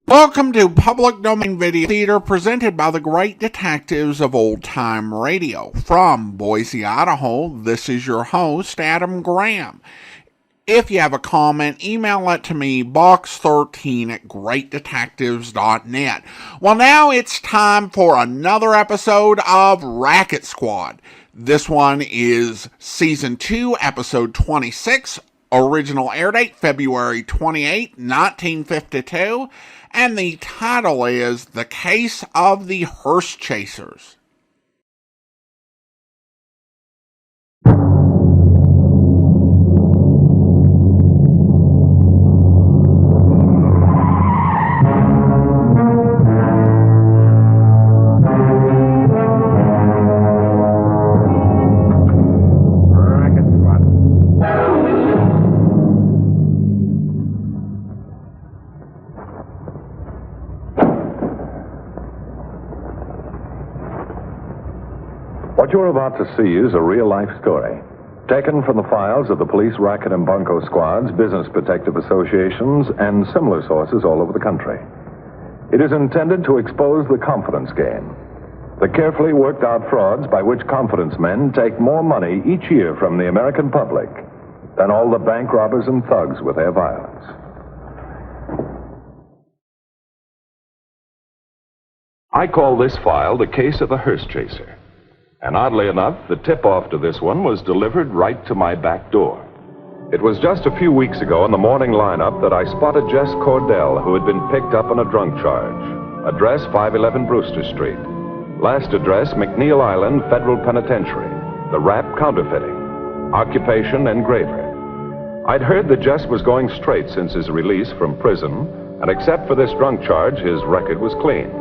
Welcome to Public Domain Video Theater presented by the great detectives of old time radio. From Boise, Idaho, this is your host, Adam Graham. If you have a comment, email it to me, box13@greatdetectives.net. Well, now it's time for another episode of Racket Squad. This one is Season 2, Episode 26, original air date February 28, 1952, and the title is The Case of the Hearse Chasers. What you're about to see is a real-life story, taken from the files of the police racket and bunco squads, business protective associations, and similar sources all over the country. It is intended to expose the confidence game, the carefully worked-out frauds by which confidence men take more money each year from the American public than all the bank robbers and thugs with their violence. I call this file the case of the Hearse Chaser. And oddly enough, the tip-off to this one was delivered right to my back door. It was just a few weeks ago in the morning lineup that I spotted Jess Cordell, who had been picked up on a drunk charge. Address 511 Brewster Street. Last address, McNeil Island Federal Penitentiary. The rap counterfeiting. Occupation engraver. I'd heard that Jess was going straight since his release from prison, and except for this drunk charge, his record was clean.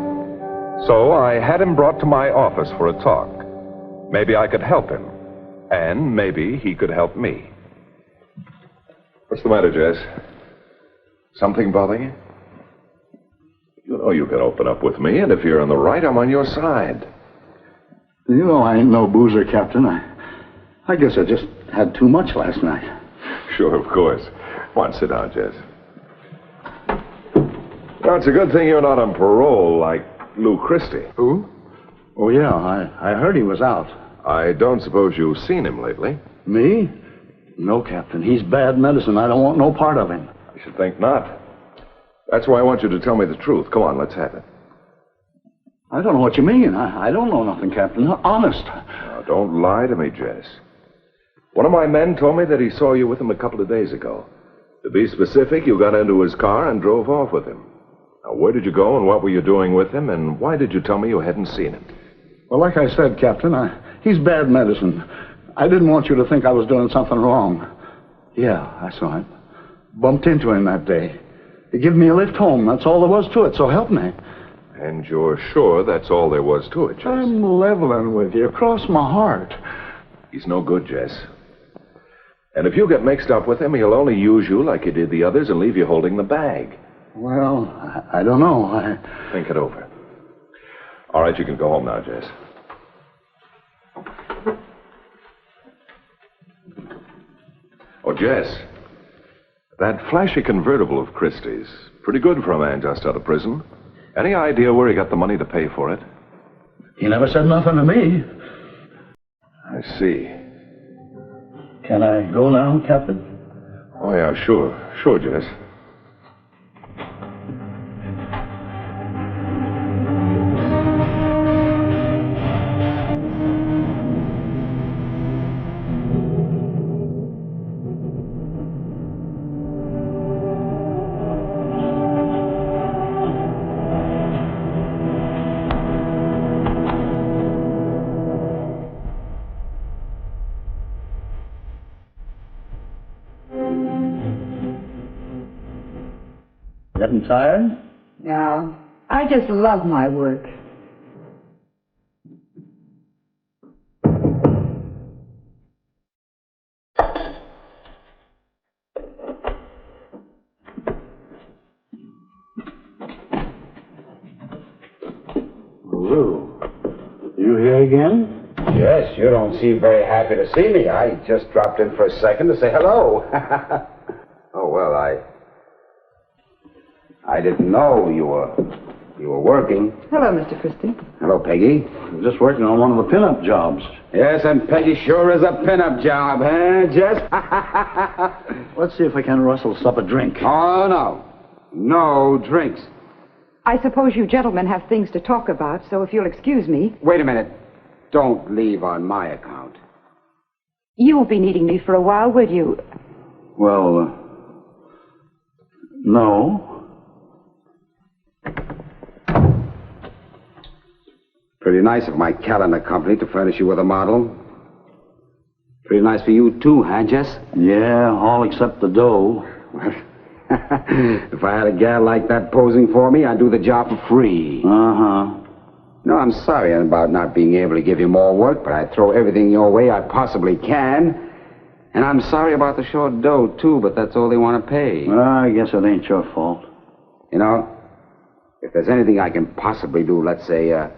So I had him brought to my office for a talk. Maybe I could help him, and maybe he could help me. What's the matter, Jess? Something bothering you? You know you can open up with me, and if you're on the right, I'm on your side. You know I ain't no boozer, Captain. I guess I just had too much last night. Sure, of course. Come on, sit down, Jess. Now, it's a good thing you're not on parole like Lou Christie. Who? Oh, yeah, I heard he was out. I don't suppose you've seen him lately. Me? No, Captain. He's bad medicine. I don't want no part of him. I should think not. That's why I want you to tell me the truth. Come on, let's have it. I don't know what you mean. I don't know nothing, Captain. Honest. Now, don't lie to me, Jess. One of my men told me that he saw you with him a couple of days ago. To be specific, you got into his car and drove off with him. Now, where did you go and what were you doing with him, and why did you tell me you hadn't seen him? Well, like I said, Captain, he's bad medicine. I didn't want you to think I was doing something wrong. Yeah, I saw him. Bumped into him that day. He gave me a lift home. That's all there was to it, so help me. And you're sure that's all there was to it, Jess? I'm leveling with you. Cross my heart. He's no good, Jess. And if you get mixed up with him, he'll only use you like he did the others and leave you holding the bag. Well, I don't know. Think it over. All right, you can go home now, Jess. Oh, Jess, that flashy convertible of Christie's, pretty good for a man just out of prison. Any idea where he got the money to pay for it? He never said nothing to me. I see. Can I go now, Captain? Oh, yeah, sure. Sure, Jess. Getting tired? No, I just love my work. Lou, you here again? Yes, you don't seem very happy to see me. I just dropped in for a second to say hello. Oh, well, I didn't know you were working. Hello, Mr. Christie. Hello, Peggy. I'm just working on one of the pinup jobs. Yes, and Peggy sure is a pinup job, huh, Jess? Let's see if I can rustle up a drink. Oh, no. No drinks. I suppose you gentlemen have things to talk about, so if you'll excuse me. Wait a minute. Don't leave on my account. You won't be needing me for a while, will you? Well, no. Pretty nice of my calendar company to furnish you with a model. Pretty nice for you, too, huh, Jess? Yeah, all except the dough. Well, if I had a gal like that posing for me, I'd do the job for free. Uh-huh. No, I'm sorry about not being able to give you more work, but I throw everything your way I possibly can. And I'm sorry about the short dough, too, but that's all they want to pay. Well, I guess it ain't your fault. You know, if there's anything I can possibly do, let's say a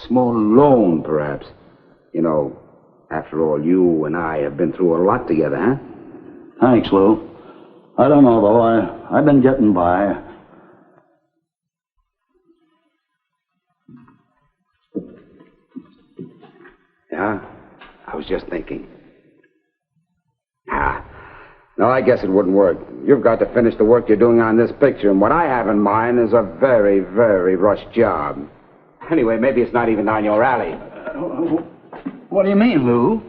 small loan, perhaps. You know, after all, you and I have been through a lot together, huh? Thanks, Lou. I don't know, though. I've been getting by. Yeah? I was just thinking. No, I guess it wouldn't work. You've got to finish the work you're doing on this picture, and what I have in mind is a very, very rushed job. Anyway, maybe it's not even down your alley. What do you mean, Lou?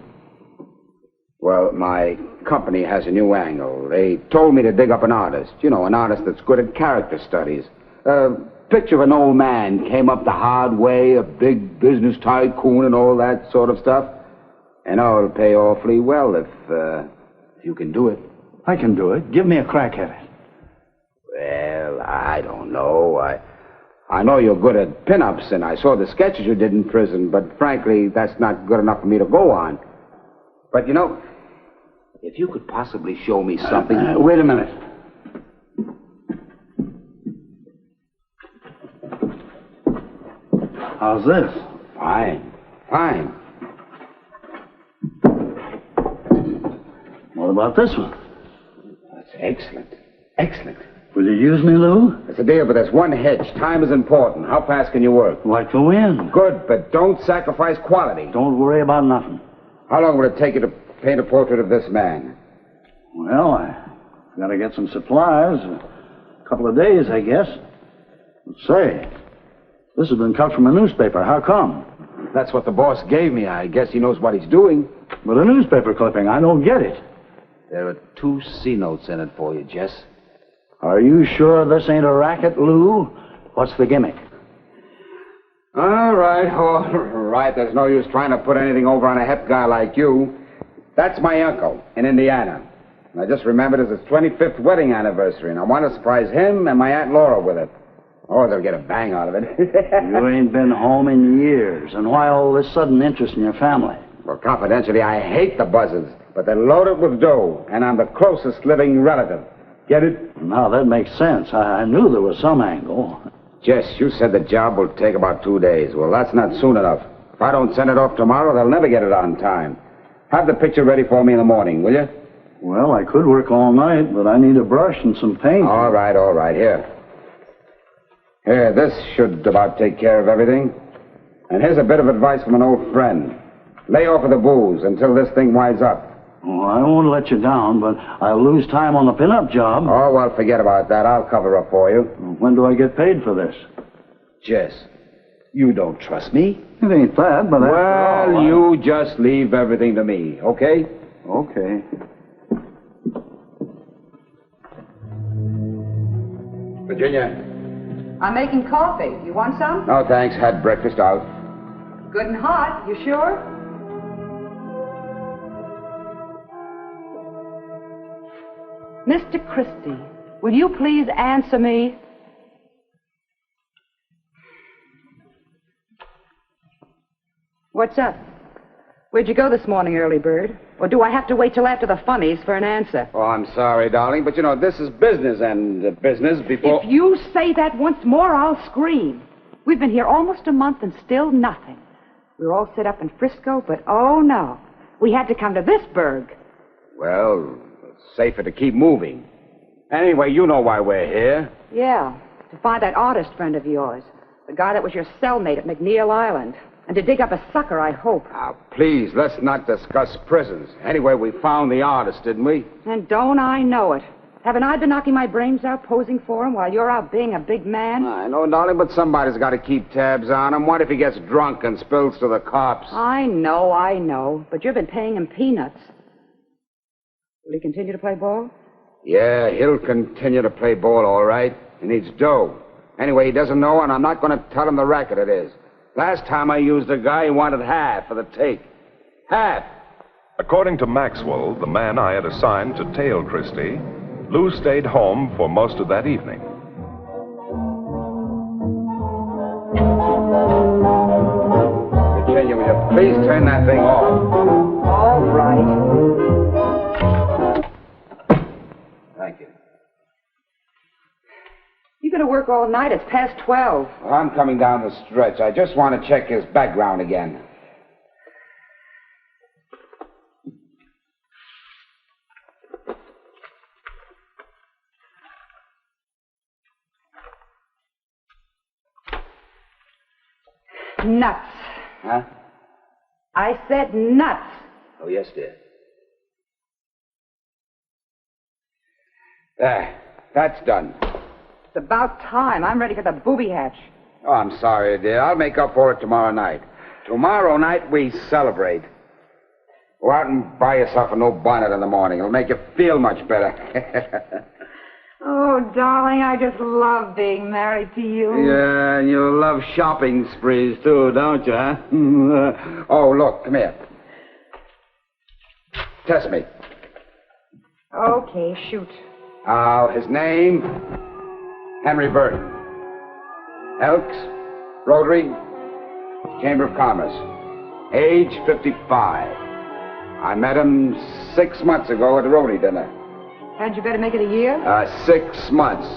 Well, my company has a new angle. They told me to dig up an artist. You know, an artist that's good at character studies. A picture of an old man came up the hard way, a big business tycoon and all that sort of stuff. And it'll pay awfully well if you can do it. I can do it. Give me a crack at it. Well, I don't know. I know you're good at pinups, and I saw the sketches you did in prison, but frankly, that's not good enough for me to go on. But, you know, if you could possibly show me something... Wait a minute. How's this? Fine. Fine. What about this one? That's excellent. Excellent. Will you use me, Lou? That's the deal, but there's one hitch. Time is important. How fast can you work? Like the wind. Good, but don't sacrifice quality. Don't worry about nothing. How long would it take you to paint a portrait of this man? Well, I gotta get some supplies. A couple of days, I guess. Say, this has been cut from a newspaper. How come? That's what the boss gave me. I guess he knows what he's doing. But a newspaper clipping, I don't get it. There are 2 C notes in it for you, Jess. Are you sure this ain't a racket, Lou? What's the gimmick? All right. There's no use trying to put anything over on a hep guy like you. That's my uncle in Indiana. And I just remembered it's his 25th wedding anniversary, and I want to surprise him and my Aunt Laura with it. Oh, they'll get a bang out of it. You ain't been home in years. And why all this sudden interest in your family? Well, confidentially, I hate the buzzards, but they're loaded with dough, and I'm the closest living relative. Get it? Now, that makes sense. I knew there was some angle. Jess, you said the job will take about 2 days. Well, that's not soon enough. If I don't send it off tomorrow, they'll never get it on time. Have the picture ready for me in the morning, will you? Well, I could work all night, but I need a brush and some paint. All right. Here, this should about take care of everything. And here's a bit of advice from an old friend. Lay off of the booze until this thing winds up. Oh, I won't let you down, but I'll lose time on the pinup job. Oh, well, forget about that. I'll cover up for you. When do I get paid for this? Jess, you don't trust me? It ain't that, but Well, you just leave everything to me, okay? Okay. Virginia? I'm making coffee. You want some? No, thanks. Had breakfast out. Good and hot. You sure? Mr. Christie, will you please answer me? What's up? Where'd you go this morning, early bird? Or do I have to wait till after the funnies for an answer? Oh, I'm sorry, darling, but you know, this is business, and business before... If you say that once more, I'll scream. We've been here almost a month and still nothing. We were all set up in Frisco, but oh no. We had to come to this burg. Well, it's safer to keep moving. Anyway, you know why we're here. Yeah, to find that artist friend of yours, the guy that was your cellmate at McNeil Island, and to dig up a sucker, I hope. Now, please, let's not discuss prisons. Anyway, we found the artist, didn't we? And don't I know it? Haven't I been knocking my brains out posing for him while you're out being a big man? I know, darling, but somebody's got to keep tabs on him. What if he gets drunk and spills to the cops? I know. But you've been paying him peanuts. Will he continue to play ball? Yeah, he'll continue to play ball, all right. He needs dough. Anyway, he doesn't know, and I'm not going to tell him the racket it is. Last time I used a guy, he wanted half for the take. Half. According to Maxwell, the man I had assigned to tail Christie, Lou stayed home for most of that evening. Virginia, will you please turn that thing off? All right. Thank you. You're going to work all night. It's past 12. Well, I'm coming down the stretch. I just want to check his background again. Nuts. Huh? I said nuts. Oh, yes, dear. There. That's done. It's about time. I'm ready for the booby hatch. Oh, I'm sorry, dear. I'll make up for it tomorrow night. Tomorrow night, we celebrate. Go out and buy yourself a new bonnet in the morning. It'll make you feel much better. Oh, darling, I just love being married to you. Yeah, and you love shopping sprees, too, don't you, huh? Oh, look, come here. Test me. Okay, shoot. His name, Henry Burton. Elks, Rotary, Chamber of Commerce. Age 55. I met him 6 months ago at the Rotary dinner. Hadn't you better make it a year? 6 months.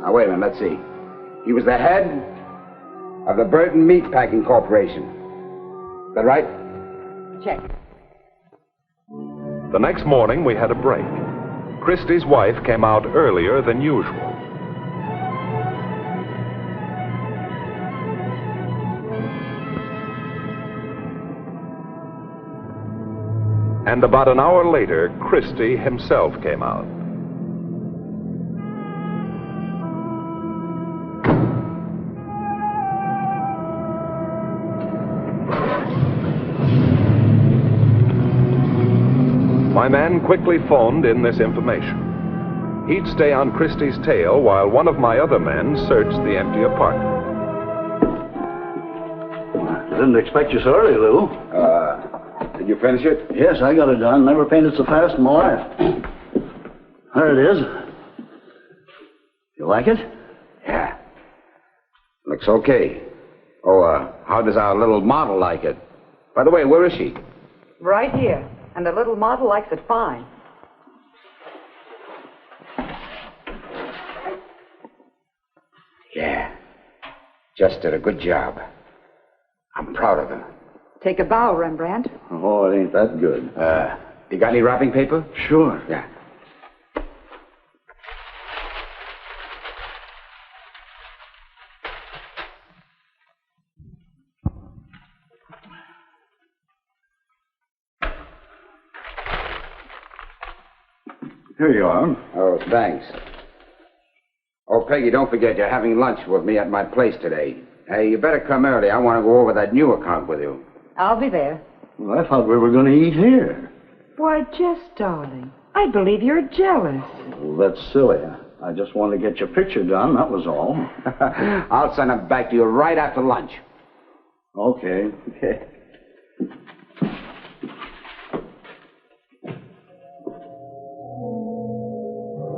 Now, wait a minute, let's see. He was the head of the Burton Meatpacking Corporation. Is that right? Check. The next morning, we had a break. Christie's wife came out earlier than usual. And about an hour later, Christie himself came out. My man quickly phoned in this information. He'd stay on Christie's tail while one of my other men searched the empty apartment. I didn't expect you so early, Lou. Did you finish it? Yes, I got it done. Never painted so fast in my life. There it is. You like it? Yeah. Looks okay. Oh, how does our little model like it? By the way, where is she? Right here. And the little model likes it fine. Yeah. Just did a good job. I'm proud of her. Take a bow, Rembrandt. Oh, it ain't that good. You got any wrapping paper? Sure. Yeah. Here you are. Oh, thanks. Oh, Peggy, don't forget you're having lunch with me at my place today. Hey, you better come early. I want to go over that new account with you. I'll be there. Well, I thought we were going to eat here. Why, Jess, darling, I believe you're jealous. Well, that's silly. I just wanted to get your picture done, that was all. I'll send it back to you right after lunch. Okay.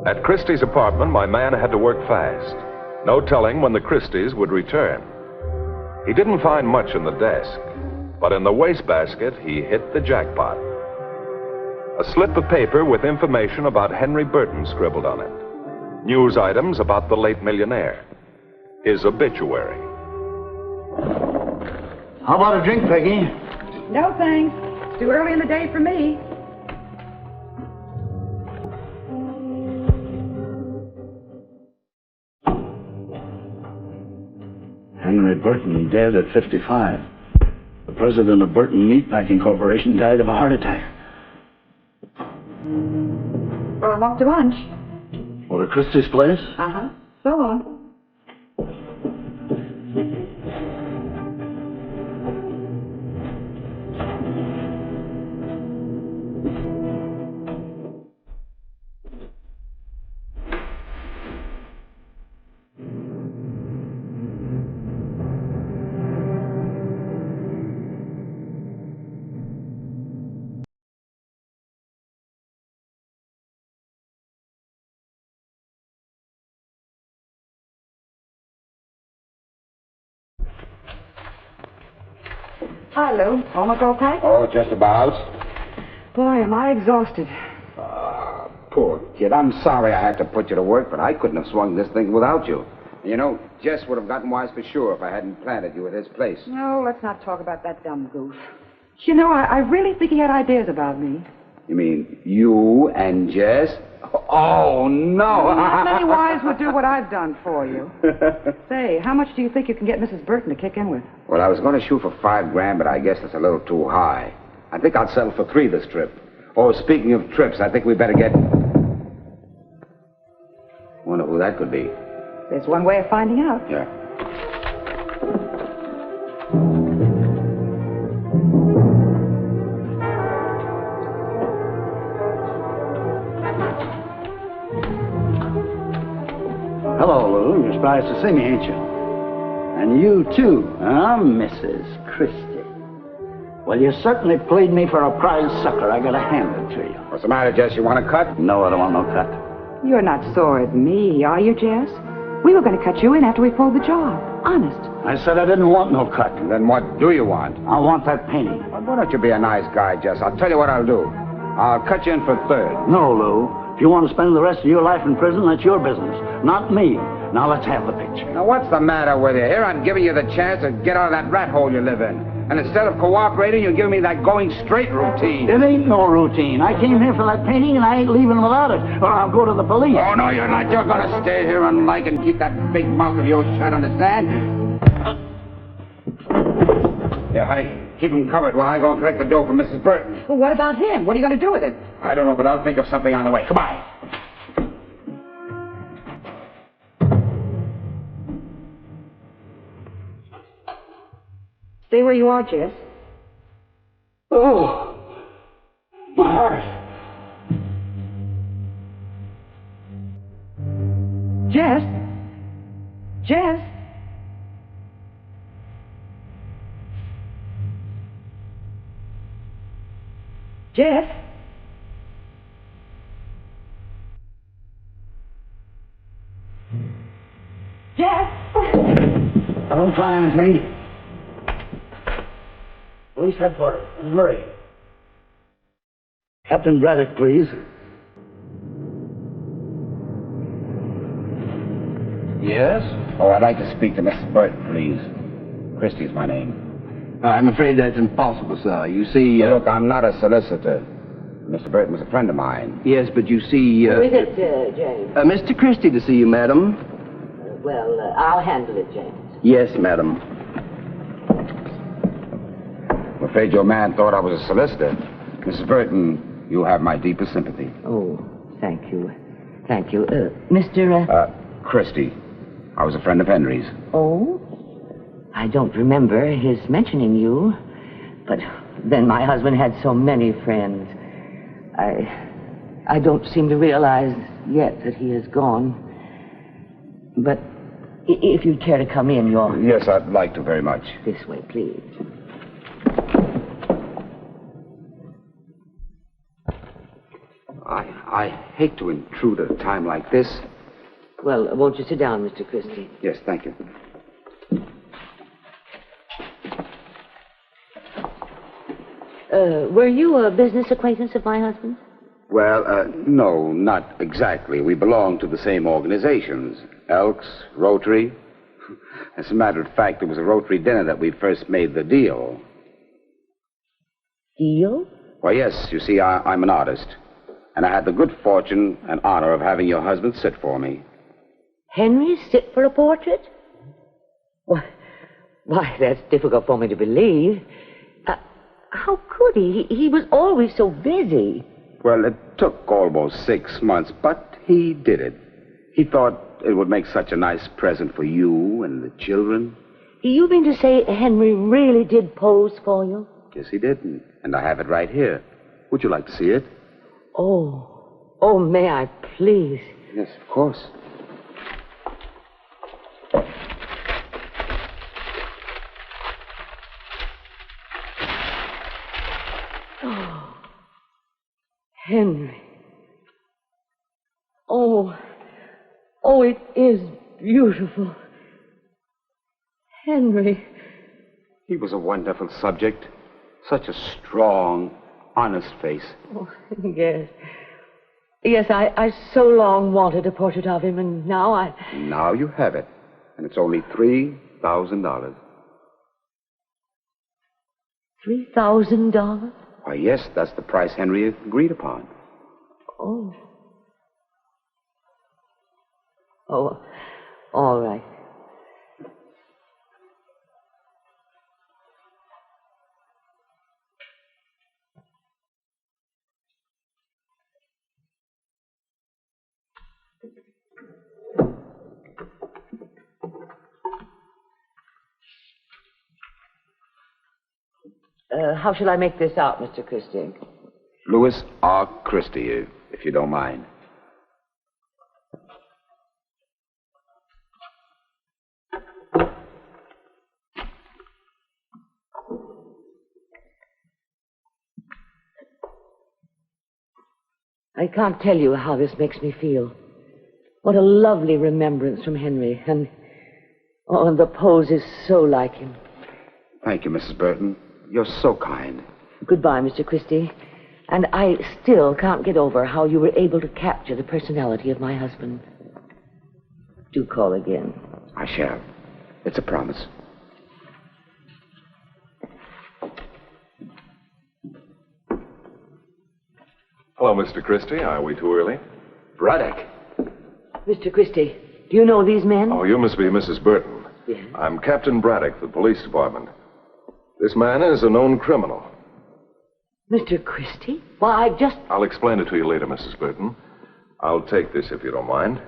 At Christie's apartment, my man had to work fast. No telling when the Christies would return. He didn't find much in the desk, but in the wastebasket, he hit the jackpot. A slip of paper with information about Henry Burton scribbled on it. News items about the late millionaire. His obituary. How about a drink, Peggy? No, thanks. It's too early in the day for me. Henry Burton dead at 55. The president of Burton Meatpacking Corporation died of a heart attack. Well, I'm off to lunch. Over to Christie's place? Uh-huh. So long. Hi, Lou. Almost all packed? Oh, just about. Boy, am I exhausted. Poor kid. I'm sorry I had to put you to work, but I couldn't have swung this thing without you. You know, Jess would have gotten wise for sure if I hadn't planted you at his place. No, let's not talk about that dumb goof. You know, I really think he had ideas about me. You mean you and Jess? Oh, no. Not many wives would do what I've done for you. Say, how much do you think you can get Mrs. Burton to kick in with? Well, I was going to shoot for $5,000, but I guess that's a little too high. I think I'll settle for $3 this trip. Oh, speaking of trips, I think we better get... Wonder who that could be. There's one way of finding out. Yeah. Hello, Lou. You're surprised to see me, ain't you? And you, too, huh, Mrs. Christie? Well, you certainly played me for a prize sucker. I gotta hand it to you. What's the matter, Jess? You want a cut? No, I don't want no cut. You're not sore at me, are you, Jess? We were going to cut you in after we pulled the job. Honest. I said I didn't want no cut. And then what do you want? I want that painting. Well, why don't you be a nice guy, Jess? I'll tell you what I'll do. I'll cut you in for $3. No, Lou. If you want to spend the rest of your life in prison, that's your business, not me. Now let's have the picture. Now, what's the matter with you? Here I'm giving you the chance to get out of that rat hole you live in. And instead of cooperating, you're giving me that going straight routine. It ain't no routine. I came here for that painting, and I ain't leaving without it, or I'll go to the police. Oh, no, you're not. You're going to stay here and like and keep that big mouth of yours shut, understand? Yeah, honey, keep him covered while I go and collect the dough from Mrs. Burton. Well, what about him? What are you going to do with it? I don't know, but I'll think of something on the way. Come on. Stay where you are, Jess. Oh, my heart. Jess? Jess? Jess? Jess? I don't find anything. Police headquarters. Hurry. Captain Braddock, please. Yes? Oh, I'd like to speak to Mrs. Burton, please. Christie's my name. I'm afraid that's impossible, sir. You see... Look, I'm not a solicitor. Mr. Burton was a friend of mine. Yes, but you see... Who is it, James? Mr. Christie to see you, madam. Well, I'll handle it, James. Yes, madam. I'm afraid your man thought I was a solicitor. Mrs. Burton, you have my deepest sympathy. Oh, thank you. Thank you. Mr. Christie. I was a friend of Henry's. Oh? I don't remember his mentioning you. But then my husband had so many friends. I don't seem to realize yet that he is gone. But if you'd care to come in, you're... Yes, I'd like to very much. This way, please. I hate to intrude at a time like this. Well, won't you sit down, Mr. Christie? Yes, thank you. Were you a business acquaintance of my husband's? Well, no, not exactly. We belong to the same organizations. Elks, Rotary. As a matter of fact, it was a Rotary dinner that we first made the deal. Deal? Well, yes, you see, I'm an artist. And I had the good fortune and honor of having your husband sit for me. Henry sit for a portrait? Why, that's difficult for me to believe. How could he? He was always so busy. Well, it took almost 6 months, but he did it. He thought it would make such a nice present for you and the children. You mean to say Henry really did pose for you? Yes, he did, and I have it right here. Would you like to see it? Oh, may I, please? Yes, of course. Henry. Oh, it is beautiful. Henry. He was a wonderful subject. Such a strong, honest face. Oh, yes. Yes, I so long wanted a portrait of him, and now Now you have it. And it's only $3,000. $3,000? Why, yes, that's the price Henry agreed upon. Oh, all right. How shall I make this out, Mr. Christie? Louis R. Christie, if you don't mind. I can't tell you how this makes me feel. What a lovely remembrance from Henry. And the pose is so like him. Thank you, Mrs. Burton. You're so kind. Goodbye, Mr. Christie. And I still can't get over how you were able to capture the personality of my husband. Do call again. I shall. It's a promise. Hello, Mr. Christie. Are we too early? Braddock. Mr. Christie, do you know these men? Oh, you must be Mrs. Burton. Yes. I'm Captain Braddock, the police department. This man is a known criminal. Mr. Christie? Why, I'll explain it to you later, Mrs. Burton. I'll take this if you don't mind.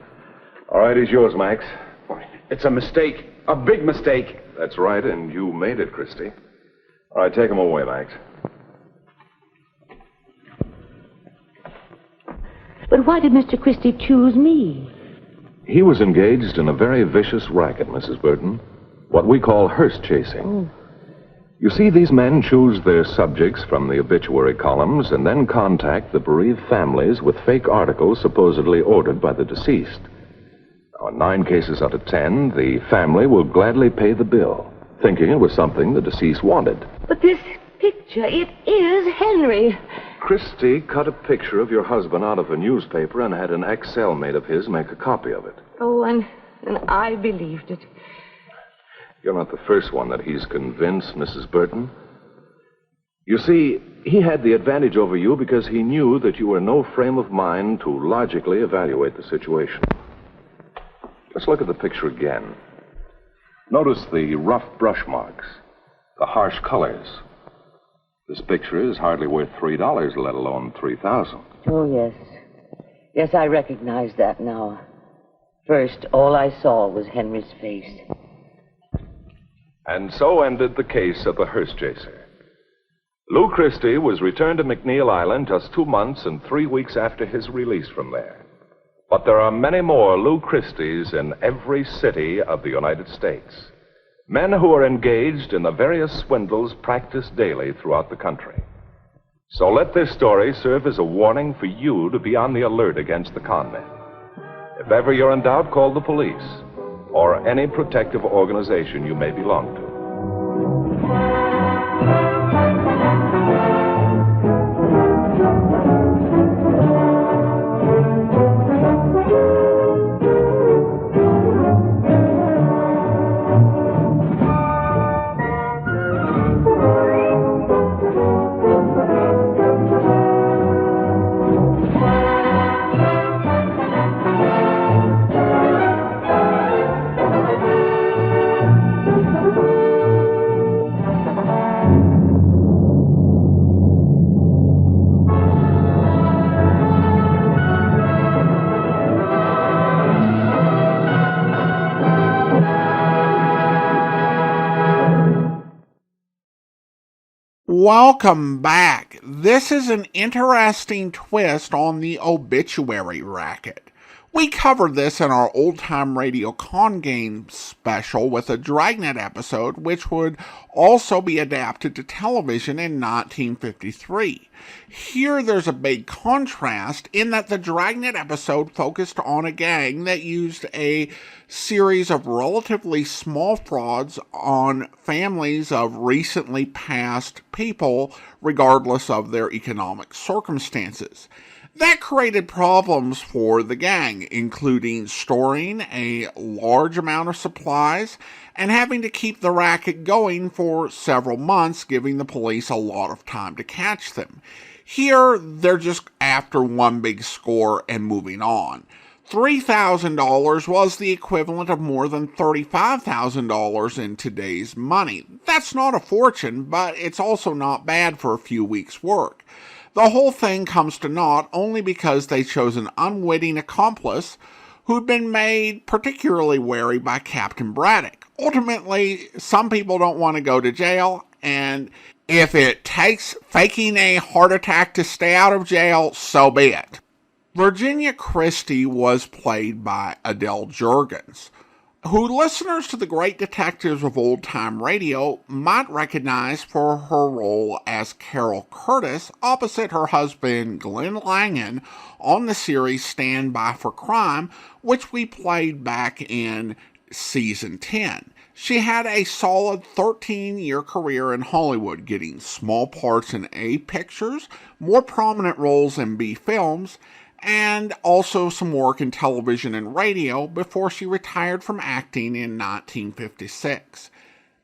All right, he's yours, Max. It's a mistake. A big mistake. That's right, and you made it, Christie. All right, take him away, Max. But why did Mr. Christie choose me? He was engaged in a very vicious racket, Mrs. Burton. What we call hearse chasing. Oh. You see, these men choose their subjects from the obituary columns and then contact the bereaved families with fake articles supposedly ordered by the deceased. Now, in 9 cases out of 10, the family will gladly pay the bill, thinking it was something the deceased wanted. But this picture, it is Henry. Christie cut a picture of your husband out of a newspaper and had an ex-cellmate of his make a copy of it. Oh, and I believed it. You're not the first one that he's convinced, Mrs. Burton. You see, he had the advantage over you because he knew that you were in no frame of mind to logically evaluate the situation. Let's look at the picture again. Notice the rough brush marks, the harsh colors. This picture is hardly worth $3, let alone $3,000. Oh, yes. Yes, I recognize that now. First, all I saw was Henry's face. And so ended the case of the hearse chaser. Lou Christie was returned to McNeil Island just 2 months and 3 weeks after his release from there. But there are many more Lou Christies in every city of the United States. Men who are engaged in the various swindles practiced daily throughout the country. So let this story serve as a warning for you to be on the alert against the con men. If ever you're in doubt, call the police or any protective organization you may belong to. Welcome back. This is an interesting twist on the obituary racket. We covered this in our Old Time Radio Con Game special with a Dragnet episode, which would also be adapted to television in 1953. Here there's a big contrast in that the Dragnet episode focused on a gang that used a series of relatively small frauds on families of recently passed people, regardless of their economic circumstances. That created problems for the gang, including storing a large amount of supplies and having to keep the racket going for several months, giving the police a lot of time to catch them. Here, they're just after one big score and moving on. $3,000 was the equivalent of more than $35,000 in today's money. That's not a fortune, but it's also not bad for a few weeks' work. The whole thing comes to naught only because they chose an unwitting accomplice who'd been made particularly wary by Captain Braddock. Ultimately, some people don't want to go to jail, and if it takes faking a heart attack to stay out of jail, so be it. Virginia Christie was played by Adele Jurgens, who listeners to the great detectives of old-time radio might recognize for her role as Carol Curtis opposite her husband Glenn Langan on the series Stand By for Crime, which we played back in Season 10. She had a solid 13-year career in Hollywood, getting small parts in A pictures, more prominent roles in B films, and also some work in television and radio before she retired from acting in 1956.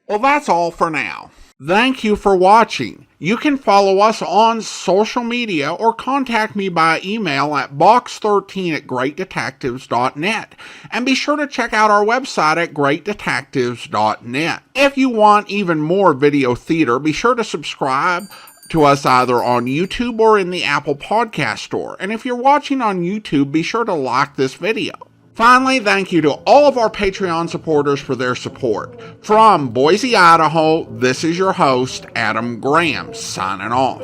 Well, that's all for now. Thank you for watching. You can follow us on social media or contact me by email at box13@greatdetectives.net. And be sure to check out our website at greatdetectives.net. If you want even more video theater, be sure to subscribe to us either on YouTube or in the Apple Podcast Store. And if you're watching on YouTube, be sure to like this video. Finally, thank you to all of our Patreon supporters for their support. From Boise, Idaho, this is your host, Adam Graham, signing off.